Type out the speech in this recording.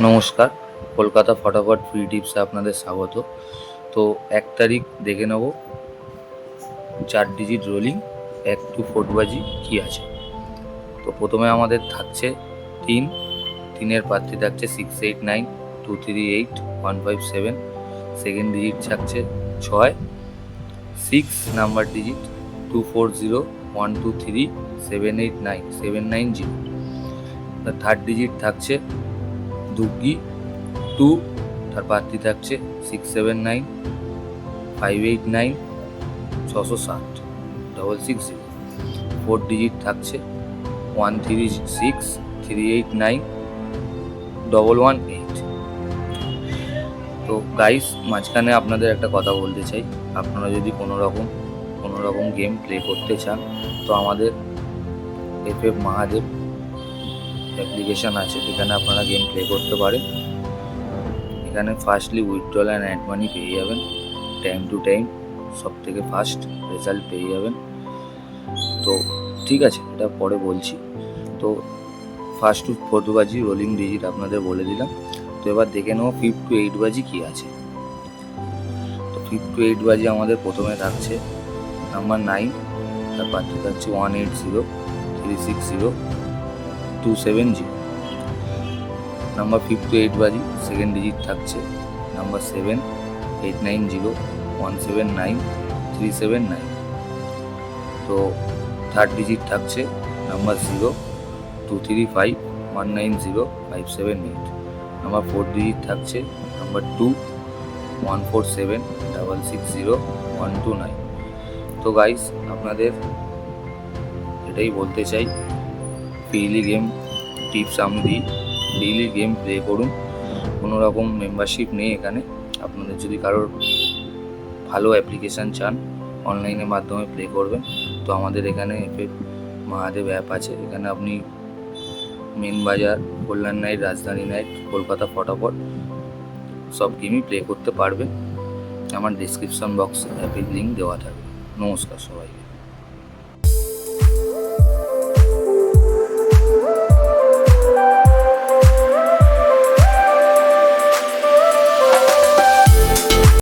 নমস্কার, কলকাতা ফটাফট ফ্রি টিপসে আপনাদের স্বাগত। তো 1 তারিখ দেখে নেব 4 ডিজিট রোলিং 1 to 4 বাজি কী আছে। তো প্রথমে আমাদের থাকছে 3, 3-এর প্রার্থী থাকছে 689 238 157। সেকেন্ড ডিজিট থাকছে 6, 6 নাম্বার ডিজিট 240 123 789 790। থার্ড ডিজিট থাকছে দুগ্গি 2, তার প্রার্থী থাকছে 679 589 660 660। ফোর্থ ডিজিট থাকছে 136 389 118। তো গাইস, মাঝখানে আপনাদের একটা কথা বলতে চাই, আপনারা যদি কোনো রকম গেম প্লে করতে চান তো আমাদের FF মহাদেব অ্যাপ্লিকেশান আছে, এখানে আপনারা গেম প্লে করতে পারেন। এখানে firstly withdrawal and add money পেয়ে যাবেন, টাইম টু টাইম সব থেকে ফার্স্ট রেজাল্ট পেয়ে যাবেন। তো ঠিক আছে, এটা পরে বলছি। তো ফার্স্ট টু ফোর্থ বাজি রোলিং ডিজিট আপনাদের বলে দিলাম। তো এবার দেখে নেব 5 to 8 বাজি কী আছে। তো 5 to 8 বাজি আমাদের প্রথমে থাকছে নাম্বার 9, তার প্রার্থী থাকছে 180 360 270। নাম্বার 5 to 8 বাজি সেকেন্ড ডিজিট থাকছে নাম্বার 7 890 179 379। তো থার্ড ডিজিট থাকছে নাম্বার 0 235 190 578। নাম্বার ফোর্থ ডিজিট থাকছে নাম্বার 2 147 660 129। তো গাইস, আপনাদের এটাই বলতে চাই, ডেইলি গেম টিপস আমি দিই, ডেইলি গেম প্লে করুন। কোনো রকম মেম্বারশিপ নেই এখানে। আপনাদের যদি কারোর ভালো অ্যাপ্লিকেশান চান অনলাইনের মাধ্যমে প্লে করবেন, তো আমাদের এখানে FF মহাদেব অ্যাপ আছে। এখানে আপনি মেন বাজার, কল্যাণ নাইট, রাজধানী নাইট, কলকাতা ফটাফট সব গেমই প্লে করতে পারবেন। আমার ডিসক্রিপশন বক্সে অ্যাপের লিঙ্ক দেওয়া থাকবে। নমস্কার সবাইকে।